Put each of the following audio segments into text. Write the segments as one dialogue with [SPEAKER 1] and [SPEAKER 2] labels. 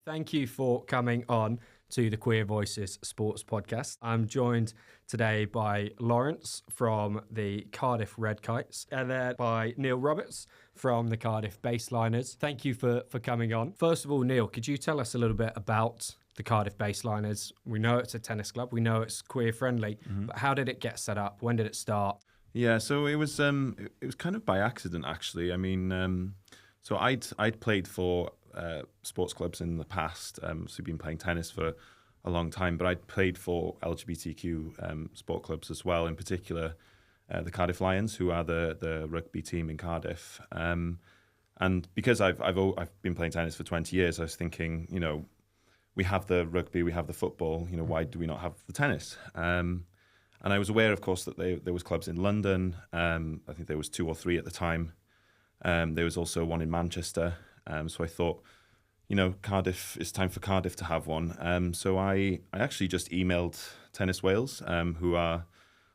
[SPEAKER 1] Thank you for coming on to the Queer Voices Sports Podcast. I'm joined today by Lawrence from the Cardiff Red Kites and then by Neil Roberts from the Cardiff Baseliners. Thank you for coming on. First of all, Neil, could you tell us a little bit about the Cardiff Baseliners? We know it's a tennis club. We know it's queer friendly, but how did it get set up? When did it start?
[SPEAKER 2] Yeah, so it was kind of by accident, actually. I mean, so I'd played for sports clubs in the past, so been playing tennis for a long time, but I'd played for LGBTQ sport clubs as well, in particular the Cardiff Lions, who are the rugby team in Cardiff. And because I've been playing tennis for 20 years, I was thinking, we have the rugby, we have the football, why do we not have the tennis? And I was aware, of course, that there was clubs in London. I think there was 2 or 3 at the time. There was also one in Manchester. So I thought, Cardiff, it's time for Cardiff to have one. So I actually just emailed Tennis Wales, who are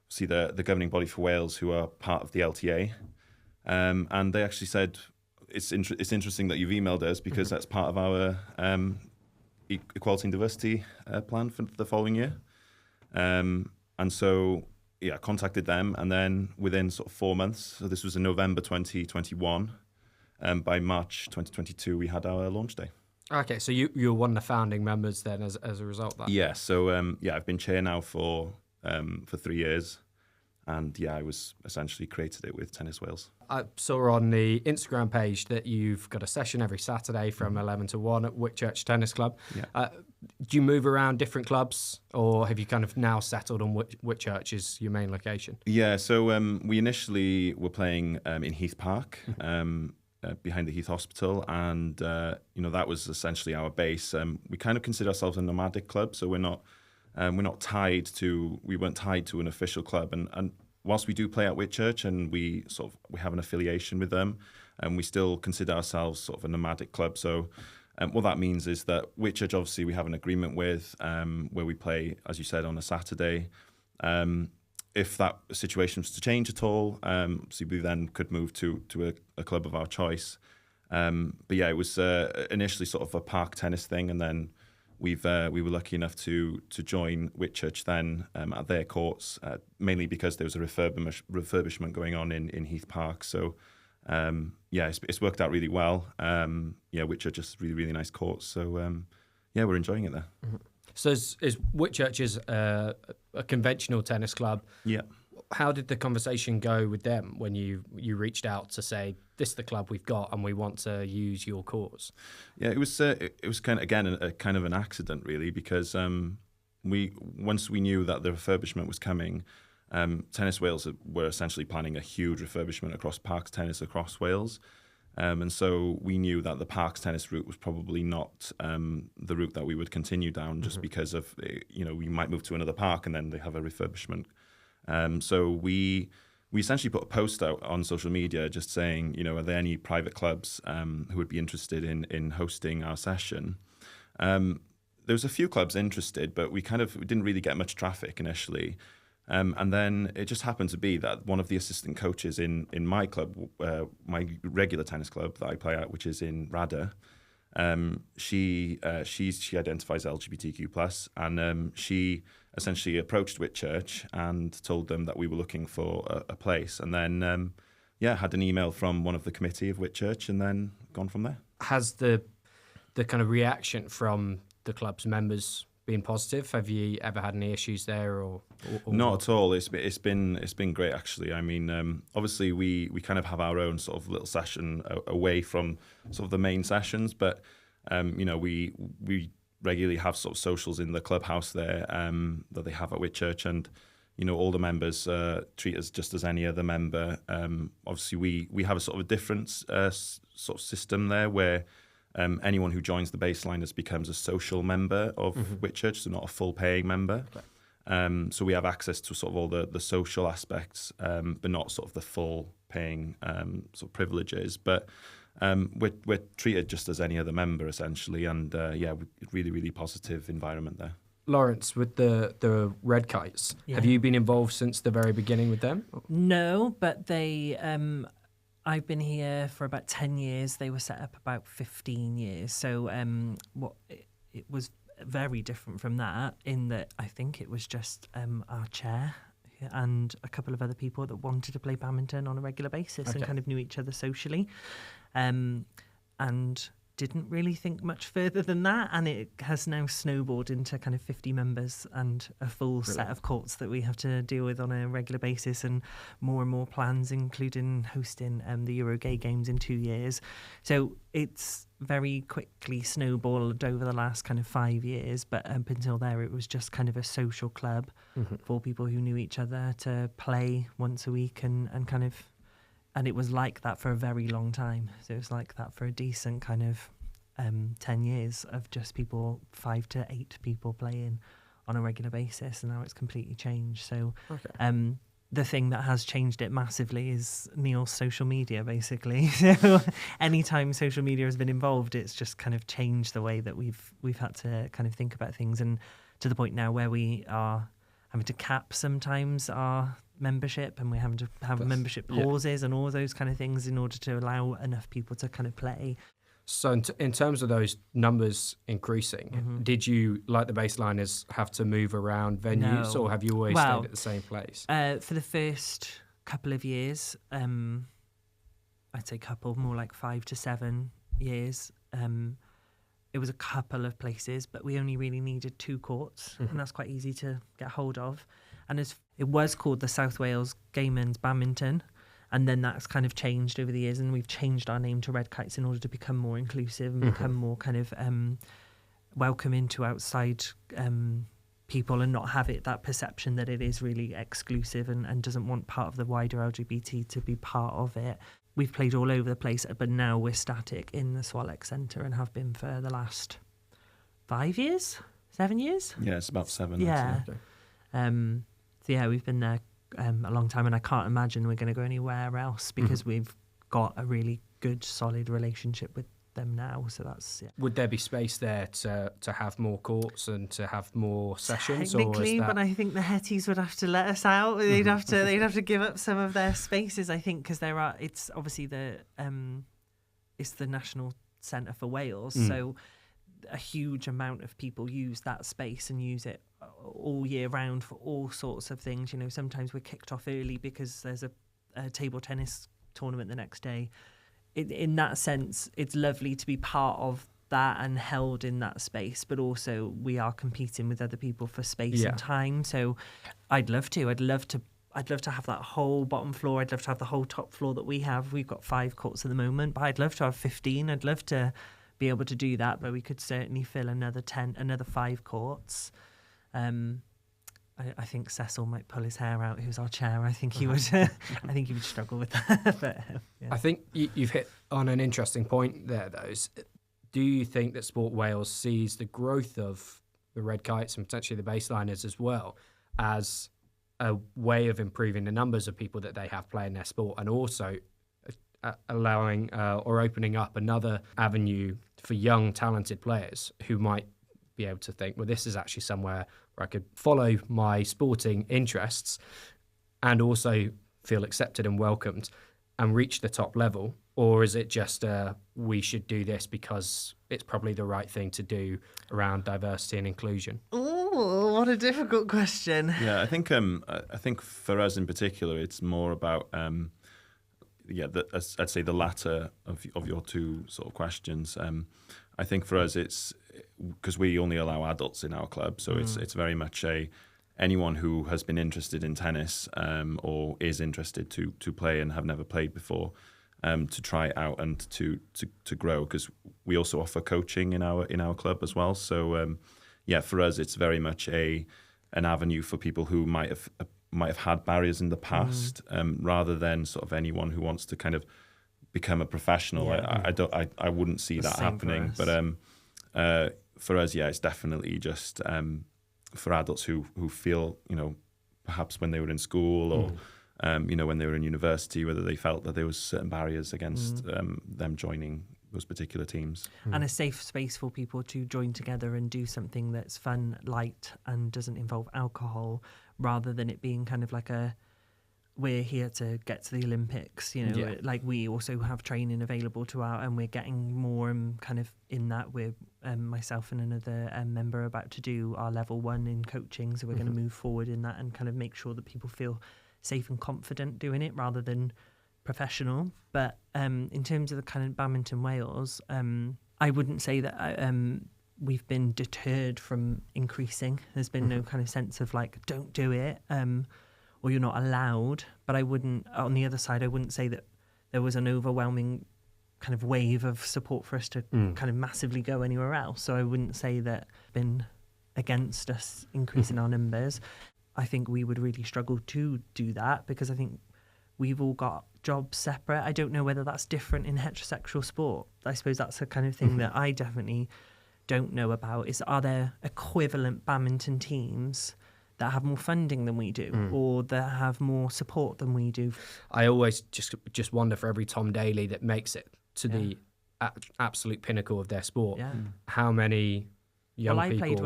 [SPEAKER 2] obviously the governing body for Wales, who are part of the LTA. And they actually said, it's interesting that you've emailed us because that's part of our equality and diversity plan for the following year. And so, I contacted them, and then within sort of 4 months, so this was in November 2021, by March 2022, we had our launch day.
[SPEAKER 1] Okay, so you were one of the founding members then as a result of that?
[SPEAKER 2] Yeah, so I've been chair now for 3 years, and I was essentially created it with Tennis Wales.
[SPEAKER 1] I saw on the Instagram page that you've got a session every Saturday from 11 to 1 at Whitchurch Tennis Club.
[SPEAKER 2] Yeah.
[SPEAKER 1] Do you move around different clubs, or have you kind of now settled on Whitchurch as your main location?
[SPEAKER 2] Yeah, so we initially were playing in Heath Park, behind the Heath Hospital, and that was essentially our base. We kind of consider ourselves a nomadic club, so we weren't tied to an official club, and whilst we do play at Whitchurch and we have an affiliation with them, and we still consider ourselves sort of a nomadic club. So what that means is that Whitchurch, obviously, we have an agreement with where we play, as you said, on a Saturday. If that situation was to change at all, so we then could move to a club of our choice. But it was initially sort of a park tennis thing, and then we were lucky enough to join Whitchurch then at their courts, mainly because there was a refurbishment going on in Heath Park. So it's worked out really well. Whitchurch is really, really nice courts. So we're enjoying it there.
[SPEAKER 1] Mm-hmm. So is Whitchurch is a conventional tennis club?
[SPEAKER 2] Yeah.
[SPEAKER 1] How did the conversation go with them when you reached out to say, this is the club we've got and we want to use your courts?
[SPEAKER 2] Yeah, it was kind of, again, a kind of an accident, really, because once we knew that the refurbishment was coming, Tennis Wales were essentially planning a huge refurbishment across parks tennis across Wales. And so we knew that the parks tennis route was probably not the route that we would continue down, just because of, we might move to another park and then they have a refurbishment. So we essentially put a post out on social media just saying, are there any private clubs who would be interested in hosting our session? There was a few clubs interested, but we didn't really get much traffic initially. And then it just happened to be that one of the assistant coaches in my club, my regular tennis club that I play at, which is in Rada, she identifies LGBTQ+, and she essentially approached Whitchurch and told them that we were looking for a place, and then had an email from one of the committee of Whitchurch, and then gone from there.
[SPEAKER 1] Has the kind of reaction from the club's members been positive? Have you ever had any issues there, or
[SPEAKER 2] not at all? It's been great, actually. I mean, obviously we kind of have our own sort of little session away from sort of the main sessions, but we regularly have sort of socials in the clubhouse there that they have at Whitchurch, and all the members treat us just as any other member. Obviously we have a sort of a different sort of system there where anyone who joins the Baseliners becomes a social member of Whitchurch, so not a full paying member. Okay. So we have access to sort of all the social aspects, but not sort of the full paying sort of privileges. But we're treated just as any other member, essentially, and really, really positive environment there.
[SPEAKER 1] Lawrence, with the Red Kites, have you been involved since the very beginning with them?
[SPEAKER 3] No, but they I've been here for about 10 years. They were set up about 15 years. So it was very different from that, in that I think it was just our chair and a couple of other people that wanted to play badminton on a regular basis and kind of knew each other socially, and didn't really think much further than that. And it has now snowballed into kind of 50 members and a full set of courts that we have to deal with on a regular basis, and more plans, including hosting the Euro Gay Games in 2 years. So it's very quickly snowballed over the last kind of 5 years. But up until there, it was just kind of a social club for people who knew each other to play once a week and kind of... And it was like that for a very long time. So it was like that for a decent kind of 10 years of just 5 to 8 people playing on a regular basis. And now it's completely changed. So the thing that has changed it massively is Neil's social media, basically. So anytime social media has been involved, it's just kind of changed the way that we've had to kind of think about things. And to the point now where we are having to cap sometimes our membership, and we're having to have membership pauses and all those kind of things in order to allow enough people to kind of play.
[SPEAKER 1] So in terms of those numbers increasing, did you, like the Baseliners, have to move around venues, or have you always stayed at the same place?
[SPEAKER 3] For the first couple of years, I'd say more like 5 to 7 years, it was a couple of places, but we only really needed 2 courts, and that's quite easy to get hold of. And it was called the South Wales Gaymen's Badminton, and then that's kind of changed over the years, and we've changed our name to Red Kites in order to become more inclusive and become more kind of welcoming to outside people, and not have that perception that it is really exclusive and doesn't want part of the wider LGBT to be part of it. We've played all over the place, but now we're static in the Swallow Centre and have been for the last 5 years, 7 years.
[SPEAKER 2] Yeah, it's about 7.
[SPEAKER 3] Yeah. So yeah, we've been there a long time, and I can't imagine we're going to go anywhere else, because we've got a really good, solid relationship with them now. So that's
[SPEAKER 1] Would there be space there to have more courts and to have more sessions?
[SPEAKER 3] Technically, but I think the Hetties would have to let us out. They'd have to give up some of their spaces, I think, because it's obviously it's the National Centre for Wales, so a huge amount of people use that space and use it all year round for all sorts of things. You know, sometimes we're kicked off early because there's a table tennis tournament the next day. In that sense, it's lovely to be part of that and held in that space, but also we are competing with other people for space and time. So I'd love to have that whole bottom floor. I'd love to have the whole top floor that we have. We've got 5 courts at the moment, but I'd love to have 15. I'd love to be able to do that, but we could certainly fill another 5 courts. I think Cecil might pull his hair out, who's our chair. I think he would he would struggle with that. But,
[SPEAKER 1] I think you've hit on an interesting point there, though. Do you think that Sport Wales sees the growth of the Red Kites and potentially the Baseliners as well as a way of improving the numbers of people that they have playing their sport, and also allowing or opening up another avenue for young, talented players who might be able to think, well, this is actually somewhere where I could follow my sporting interests and also feel accepted and welcomed and reach the top level? Or is it just we should do this because it's probably the right thing to do around diversity and inclusion?
[SPEAKER 3] Oh, what a difficult question.
[SPEAKER 2] Yeah, I think for us in particular, it's more about I'd say the latter of your 2 sort of questions. I think for us, it's because we only allow adults in our club, so it's very much anyone who has been interested in tennis or is interested to play and have never played before, to try it out and to grow, because we also offer coaching in our club as well. So for us, it's very much an avenue for people who might have had barriers in the past, rather than sort of anyone who wants to kind of become a professional. I wouldn't see that happening. But for us, it's definitely just for adults who feel, perhaps when they were in school or when they were in university, whether they felt that there was certain barriers against them joining those particular teams.
[SPEAKER 3] And a safe space for people to join together and do something that's fun, light, and doesn't involve alcohol, rather than it being kind of like a we're here to get to the Olympics, you know.
[SPEAKER 1] Yeah.
[SPEAKER 3] Like, we also have training available to our, and we're getting more and kind of in that. We're myself and another member are about to do our level 1 in coaching, so we're going to move forward in that and kind of make sure that people feel safe and confident doing it rather than professional. But in terms of the kind of badminton Wales, I wouldn't say that we've been deterred from increasing. There's been no kind of sense of like, don't do it, or you're not allowed. But I wouldn't, on the other side, I wouldn't say that there was an overwhelming kind of wave of support for us to kind of massively go anywhere else. So I wouldn't say that been against us increasing our numbers. I think we would really struggle to do that because I think we've all got jobs separate. I don't know whether that's different in heterosexual sport. I suppose that's the kind of thing that I definitely don't know about, is are there equivalent badminton teams that have more funding than we do or that have more support than we do?
[SPEAKER 1] I always just wonder, for every Tom Daley that makes it to the absolute pinnacle of their sport, how many young people...
[SPEAKER 3] I played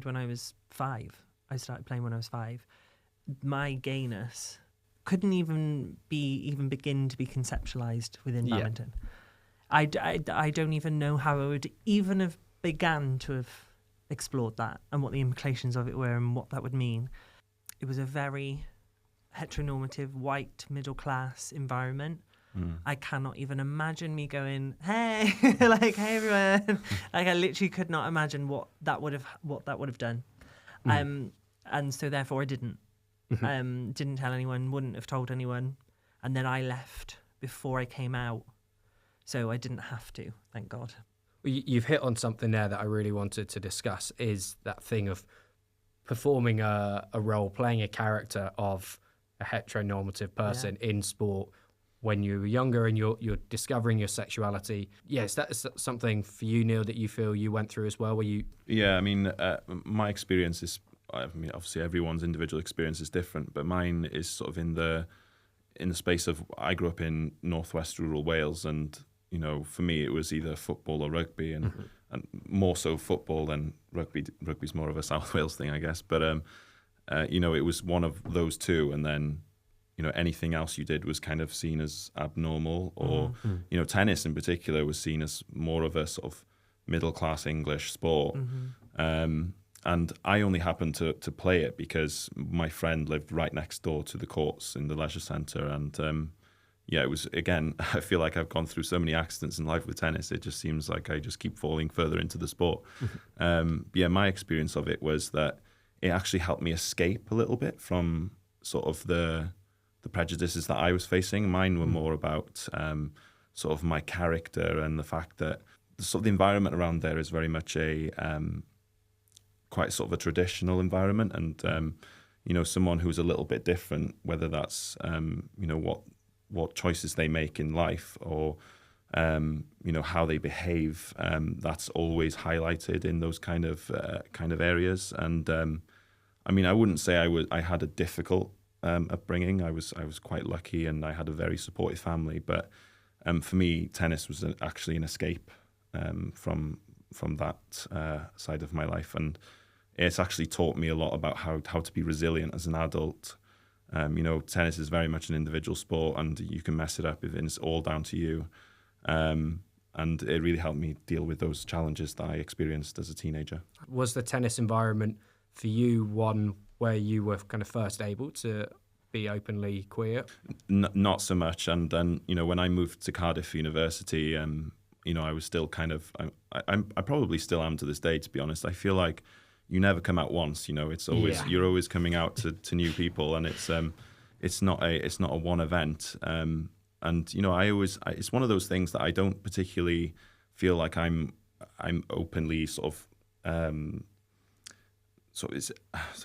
[SPEAKER 3] when I was 5. I started playing when I was 5. My gayness couldn't even begin to be conceptualized within badminton. I don't even know how I would even have began to have explored that and what the implications of it were and what that would mean. It was a very heteronormative, white, middle-class environment. I cannot even imagine me going, hey, like, hey, everyone. Like, I literally could not imagine what that would have done. And so therefore I didn't. Didn't tell anyone, wouldn't have told anyone. And then I left before I came out. So I didn't have to, thank God.
[SPEAKER 1] You've hit on something there that I really wanted to discuss, is that thing of performing a role, playing a character of a heteronormative person in sport when you were younger and you're discovering your sexuality. Yes, that's something for you, Neil, that you feel you went through as well, where you...
[SPEAKER 2] Yeah, I mean, my experience is, I mean, obviously everyone's individual experience is different, but mine is sort of in the space of, I grew up in northwest rural Wales, and you know, for me it was either football or rugby, and more so football than rugby. Rugby's more of a South Wales thing, I guess. But you know, it was one of those two, and then you know, anything else you did was kind of seen as abnormal, or you know, tennis in particular was seen as more of a sort of middle class English sport. And I only happened to play it because my friend lived right next door to the courts in the leisure centre. And yeah, it was, again, I feel like I've gone through so many accidents in life with tennis. It just seems like I just keep falling further into the sport. Yeah, my experience of it was that it actually helped me escape a little bit from sort of the prejudices that I was facing. Mine were more about sort of my character and the fact that sort of the environment around there is very much a... quite sort of a traditional environment, and you know, someone who's a little bit different, whether that's you know, what choices they make in life, or you know, how they behave, that's always highlighted in those kind of areas. And I mean, I wouldn't say I had a difficult upbringing. I was quite lucky, and I had a very supportive family. But for me, tennis was actually an escape from that side of my life, and it's actually taught me a lot about how to be resilient as an adult. You know, tennis is very much an individual sport, and you can mess it up if it's all down to you. And it really helped me deal with those challenges that I experienced as a teenager. Was
[SPEAKER 1] the tennis environment for you one where you were kind of first able to be openly queer?
[SPEAKER 2] Not so much. And then, you know, when I moved to Cardiff University, you know, I was still kind of, I probably still am to this day, to be honest. I feel like you never come out once, you know, it's always, you're always coming out to new people, and it's not a one event. And, you know, it's one of those things that I don't particularly feel like I'm openly sort of, so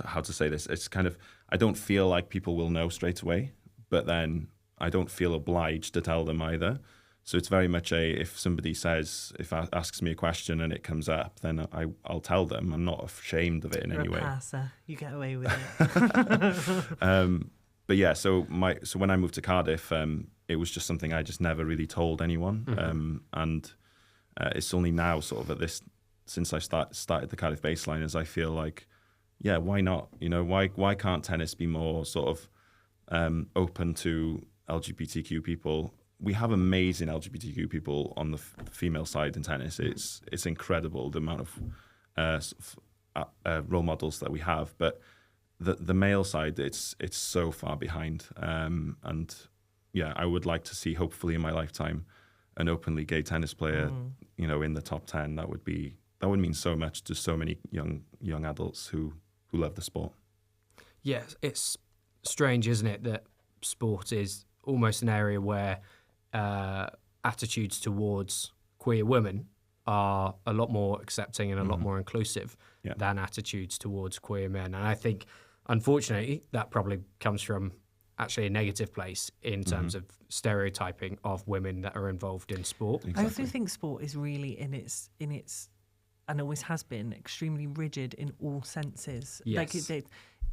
[SPEAKER 2] how to say this? It's kind of, I don't feel like people will know straight away, but then I don't feel obliged to tell them either. So it's very much if somebody asks me a question and it comes up, then I'll tell them. I'm not ashamed of it in any way.
[SPEAKER 3] Passer. You get away with it.
[SPEAKER 2] But yeah, so when I moved to Cardiff, it was just something I just never really told anyone. And it's only now sort of since I started the Cardiff Baseliners, I feel like, yeah, why not? You know, why can't tennis be more sort of open to LGBTQ people. We have amazing LGBTQ people on the female side in tennis. It's incredible the amount of role models that we have, but the male side, it's so far behind. And yeah, I would like to see, hopefully in my lifetime, an openly gay tennis player, in the top 10. That would mean so much to so many young adults who love the sport.
[SPEAKER 1] Yeah, it's strange, isn't it, that sport is almost an area where attitudes towards queer women are a lot more accepting and a lot more inclusive than attitudes towards queer men. And I think, unfortunately, that probably comes from actually a negative place in terms of stereotyping of women that are involved in sport.
[SPEAKER 3] Exactly. I also think sport is really in its and always has been extremely rigid in all senses.
[SPEAKER 1] Yes.
[SPEAKER 3] Like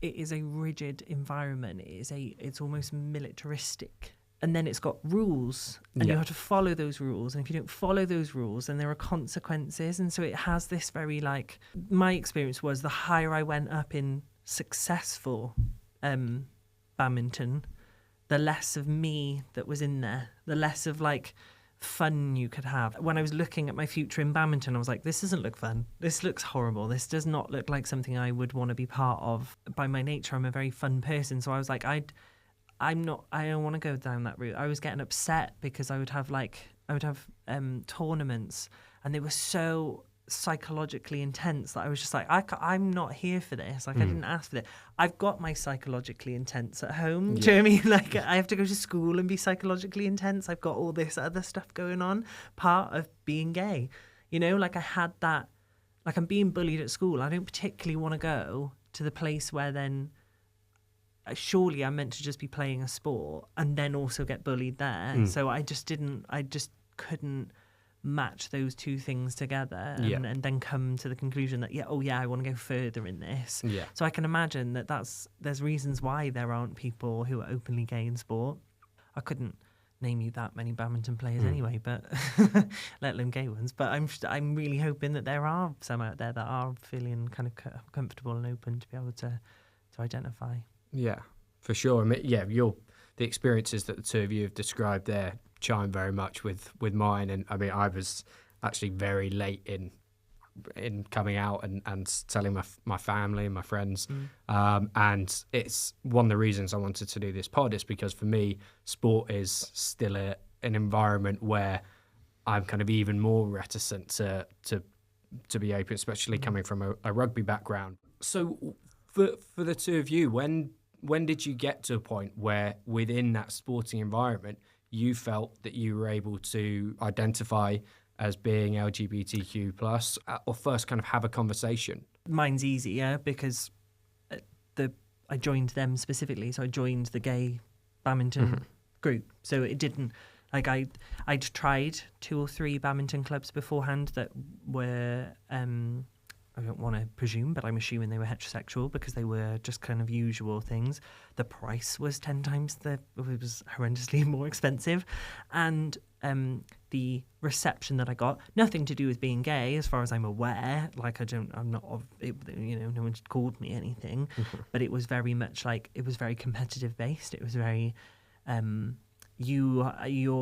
[SPEAKER 3] it is a rigid environment. It's almost militaristic. And then it's got rules, and you have to follow those rules. And if you don't follow those rules, then there are consequences. And so it has this very, like, my experience was the higher I went up in successful badminton, the less of me that was in there, the less of, like, fun you could have. When I was looking at my future in badminton, I was like, this doesn't look fun. This looks horrible. This does not look like something I would want to be part of. By my nature, I'm a very fun person. So I was like, I don't want to go down that route. I was getting upset because I would have tournaments, and they were so psychologically intense that I was just like, I'm not here for this. Like, I didn't ask for it. I've got my psychologically intense at home. Do you know what I mean? Like, I have to go to school and be psychologically intense. I've got all this other stuff going on, part of being gay. Like, I had that, like, I'm being bullied at school. I don't particularly want to go to the place where then surely I'm meant to just be playing a sport and then also get bullied there. So I just couldn't match those two things together and then come to the conclusion that, I want to go further in this. Yeah. So I can imagine that there's reasons why there aren't people who are openly gay in sport. I couldn't name you that many badminton players anyway, but let alone gay ones. But I'm really hoping that there are some out there that are feeling kind of comfortable and open to be able to identify.
[SPEAKER 1] Yeah, for sure. I mean, the experiences that the two of you have described there chime very much with mine. And I mean, I was actually very late in coming out and telling my family and my friends. And it's one of the reasons I wanted to do this pod is because for me, sport is still an environment where I'm kind of even more reticent to be open, especially coming from a rugby background. So for the two of you, when did you get to a point where within that sporting environment you felt that you were able to identify as being LGBTQ plus, or first kind of have a conversation? Mine's
[SPEAKER 3] easier because I joined them specifically. So I joined the gay badminton group. So it didn't, like, I'd tried 2 or 3 badminton clubs beforehand that were I don't want to presume, but I'm assuming they were heterosexual because they were just kind of usual things. The price was 10 times it was horrendously more expensive. And the reception that I got, nothing to do with being gay as far as I'm aware. Like, no one's called me anything, but it was very much like, it was very competitive based. It was very, you're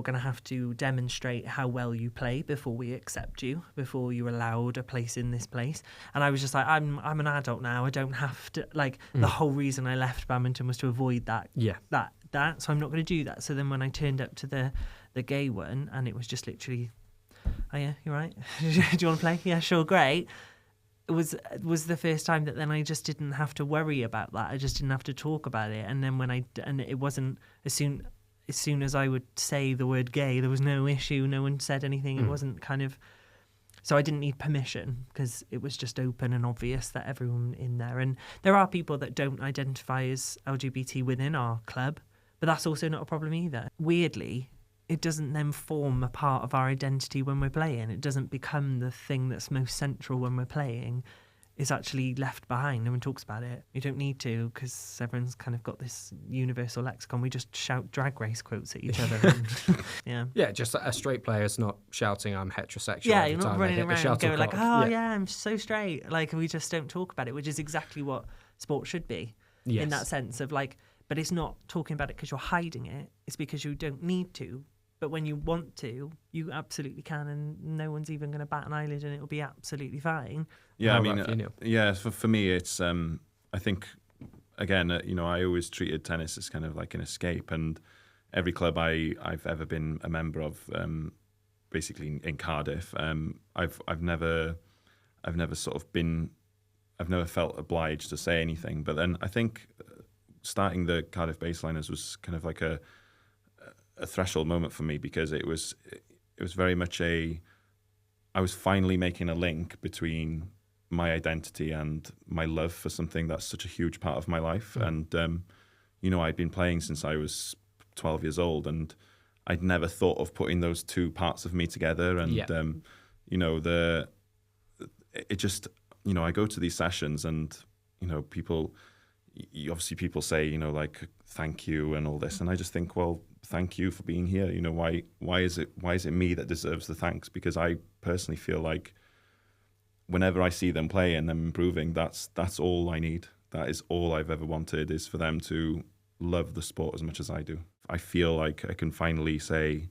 [SPEAKER 3] going to have to demonstrate how well you play before we accept you, before you're allowed a place in this place. And I was just like, I'm an adult now. I don't have to, like, the whole reason I left badminton was to avoid that. Yeah. That. So I'm not going to do that. So then when I turned up to the gay one, and it was just literally, oh yeah, you're right. Do you want to play? Yeah, sure, great. It was the first time that then I just didn't have to worry about that. I just didn't have to talk about it. And then and it wasn't as soon as I would say the word gay, there was no issue. No one said anything. It wasn't kind of... So I didn't need permission because it was just open and obvious that everyone in there... And there are people that don't identify as LGBT within our club, but that's also not a problem either. Weirdly, it doesn't then form a part of our identity when we're playing. It doesn't become the thing that's most central when we're playing. It's actually left behind. No one talks about it. You don't need to because everyone's kind of got this universal lexicon. We just shout Drag Race quotes at each other. Yeah, just a straight player's not shouting I'm heterosexual. Yeah, you're not running around going like, I'm so straight. Like, we just don't talk about it, which is exactly what sport should be in that sense of, like, But it's not talking about it because you're hiding it. It's because you don't need to. But when you want to, you absolutely can, and no one's even going to bat an eyelid, and it'll be absolutely fine.
[SPEAKER 2] Yeah,
[SPEAKER 1] How
[SPEAKER 2] I mean,
[SPEAKER 1] about you, Neil?
[SPEAKER 2] yeah, for me, it's I think again, I always treated tennis as kind of like an escape, and every club I've ever been a member of, basically in Cardiff, I've never sort of been, I've never felt obliged to say anything. But then I think starting the Cardiff Baseliners was kind of like a threshold moment for me, because it was very much I was finally making a link between my identity and my love for something that's such a huge part of my life. And I'd been playing since I was 12 years old, and I'd never thought of putting those two parts of me together. And it just, I go to these sessions, and people say, like, thank you and all this, and I just think, well, thank you for being here. Why is it me that deserves the thanks? Because I personally feel like whenever I see them play and them improving, that's all I need. That is all I've ever wanted, is for them to love the sport as much as I do. I feel like I can finally say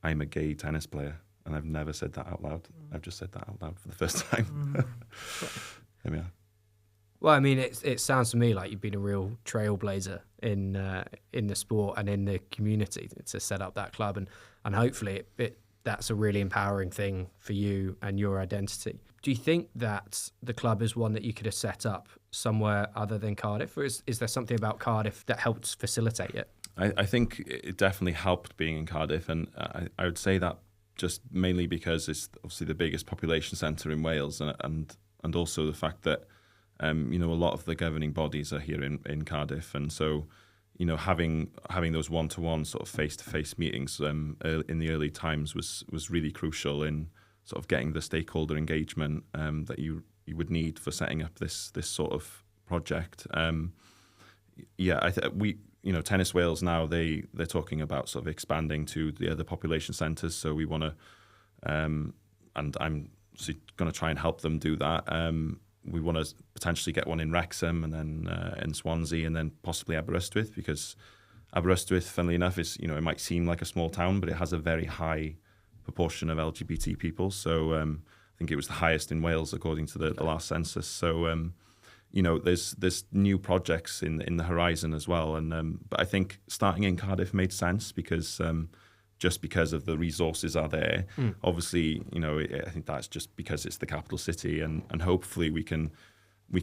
[SPEAKER 2] I'm a gay tennis player, and I've never said that out loud. I've just said that out loud for the first time. There we are.
[SPEAKER 1] Well, I mean, it sounds to me like you've been a real trailblazer in the sport and in the community to set up that club, and hopefully that's a really empowering thing for you and your identity. Do you think that the club is one that you could have set up somewhere other than Cardiff, or is there something about Cardiff that helps facilitate it?
[SPEAKER 2] I think it definitely helped being in Cardiff, and I would say that just mainly because it's obviously the biggest population centre in Wales, and also the fact that a lot of the governing bodies are here in Cardiff, and so having those one-to-one sort of face-to-face meetings in the early times was really crucial in sort of getting the stakeholder engagement that you would need for setting up this sort of project. Tennis Wales now, they're talking about sort of expanding to the other population centres, so we want to, and I'm going to try and help them do that. We want to potentially get one in Wrexham, and then in Swansea, and then possibly Aberystwyth, because Aberystwyth, funnily enough, is, it might seem like a small town, but it has a very high proportion of LGBT people. So I think it was the highest in Wales according to the last census. So there's new projects in the horizon as well, and but I think starting in Cardiff made sense because just because of the resources are there. Obviously, I think that's just because it's the capital city, and hopefully we can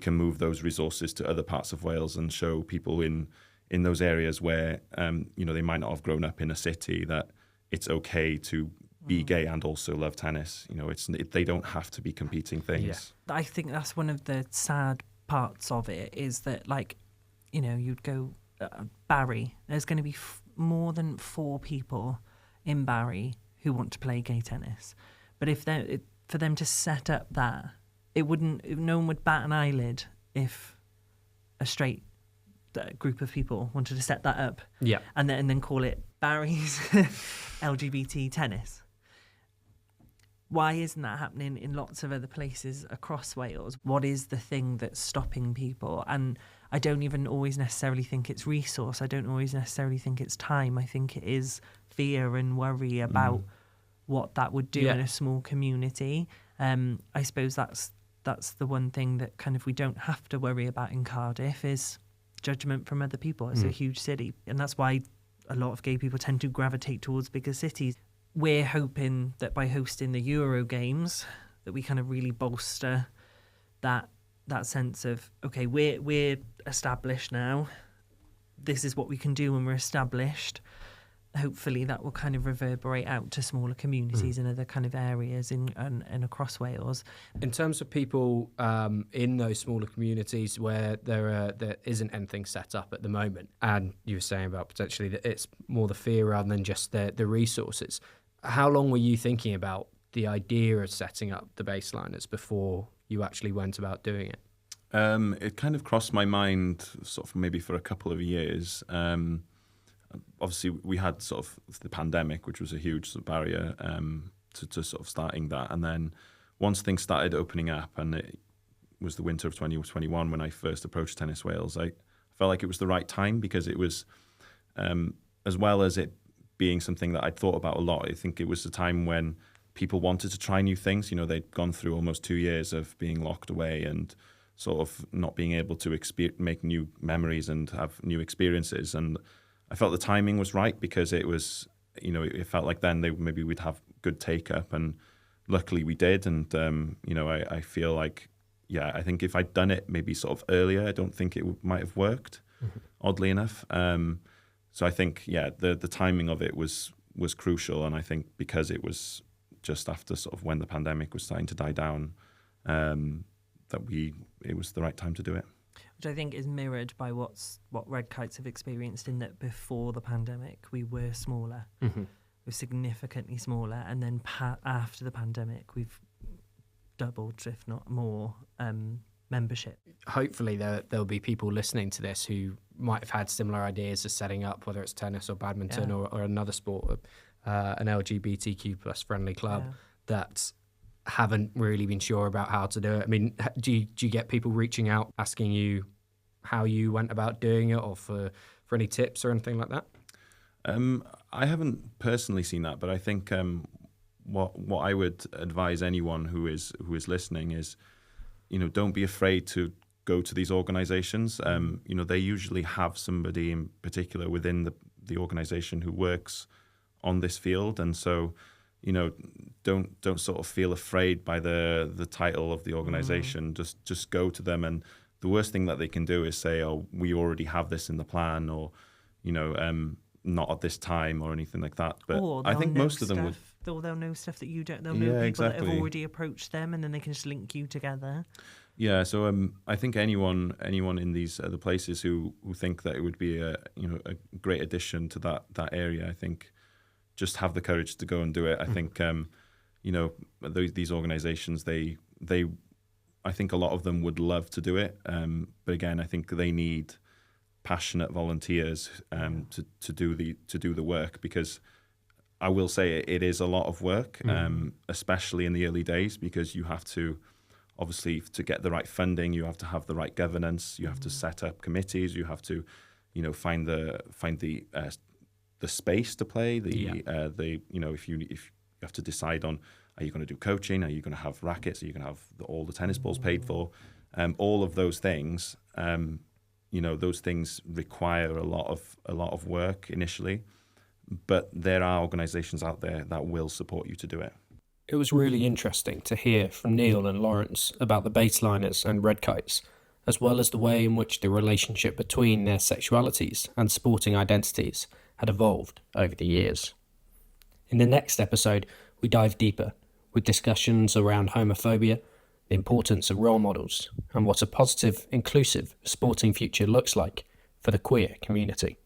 [SPEAKER 2] move those resources to other parts of Wales and show people in those areas where they might not have grown up in a city that it's okay to be gay and also love tennis. They don't have to be competing things.
[SPEAKER 3] Yeah. I think that's one of the sad parts of it, is that, like, you'd go Barry, there's going to be more than 4 people in Barry who want to play gay tennis, but for them to set up that, no one would bat an eyelid if a straight group of people wanted to set that up, and then call it Barry's LGBT tennis. Why isn't that happening in lots of other places across Wales? What is the thing that's stopping people? And I don't even always necessarily think it's resource. I don't always necessarily think it's time. I think it is fear and worry about what that would do in a small community. I suppose that's the one thing that kind of we don't have to worry about in Cardiff, is judgment from other people. It's a huge city, and that's why a lot of gay people tend to gravitate towards bigger cities. We're hoping that by hosting the Euro Games that we kind of really bolster that sense of, okay, we're established now. This is what we can do when we're established. Hopefully that will kind of reverberate out to smaller communities in other kind of areas and across Wales.
[SPEAKER 1] In terms of people in those smaller communities where there isn't anything set up at the moment, and you were saying about potentially that it's more the fear rather than just the resources, how long were you thinking about the idea of setting up the Baseliners before you actually went about doing it?
[SPEAKER 2] It kind of crossed my mind sort of maybe for a couple of years. Obviously, we had sort of the pandemic, which was a huge sort of barrier to sort of starting that. And then once things started opening up, and it was the winter of 2021 when I first approached Tennis Wales, I felt like it was the right time because it was, as well as it being something that I'd thought about a lot, I think it was a time when people wanted to try new things. You know, they'd gone through almost 2 years of being locked away and sort of not being able to make new memories and have new experiences. And I felt the timing was right because it was, you know, it felt like then maybe we'd have good take up, and luckily we did. And, you know, I feel like, yeah, I think if I'd done it maybe sort of earlier, I don't think it might have worked, oddly enough. So I think, yeah, the timing of it was crucial. And I think because it was just after sort of when the pandemic was starting to die down, it was the right time to do it.
[SPEAKER 3] Which I think is mirrored by what Red Kites have experienced, in that before the pandemic we were smaller.
[SPEAKER 1] Mm-hmm.
[SPEAKER 3] We're significantly smaller, and then after the pandemic we've doubled, if not more, membership.
[SPEAKER 1] Hopefully there'll be people listening to this who might have had similar ideas of setting up, whether it's tennis or badminton or another sport, an LGBTQ plus friendly club that haven't really been sure about how to do it. I mean, do you get people reaching out asking you how you went about doing it, or for any tips or anything like that?
[SPEAKER 2] I haven't personally seen that, but I think what I would advise anyone who is listening is, you know, don't be afraid to go to these organizations. You know, they usually have somebody in particular within the organization who works on this field, and so, you know, don't sort of feel afraid by the title of the organization. Just go to them, and the worst thing that they can do is say, "Oh, we already have this in the plan," or, you know, not at this time or anything like that. But I think most of them would.
[SPEAKER 3] They'll know stuff that you don't. They'll know people that have already approached them, and then they can just link you together.
[SPEAKER 2] Yeah, so I think anyone in these other places who think that it would be a great addition to that area, I think, just have the courage to go and do it. I think, you know, these organizations, they I think a lot of them would love to do it. But again, I think they need passionate volunteers to do the work, because I will say it is a lot of work, especially in the early days, because you have to, obviously, to get the right funding, you have to have the right governance, you have to set up committees, you have to, you know, find the space to play, you know, if you have to decide on, are you going to do coaching, are you going to have rackets, are you going to have all the tennis balls paid for, all of those things, you know, those things require a lot of work initially, but there are organisations out there that will support you to do it.
[SPEAKER 1] It was really interesting to hear from Neil and Lawrence about the Baseliners and Red Kites, as well as the way in which the relationship between their sexualities and sporting identities had evolved over the years. In the next episode, we dive deeper with discussions around homophobia, the importance of role models, and what a positive, inclusive sporting future looks like for the queer community.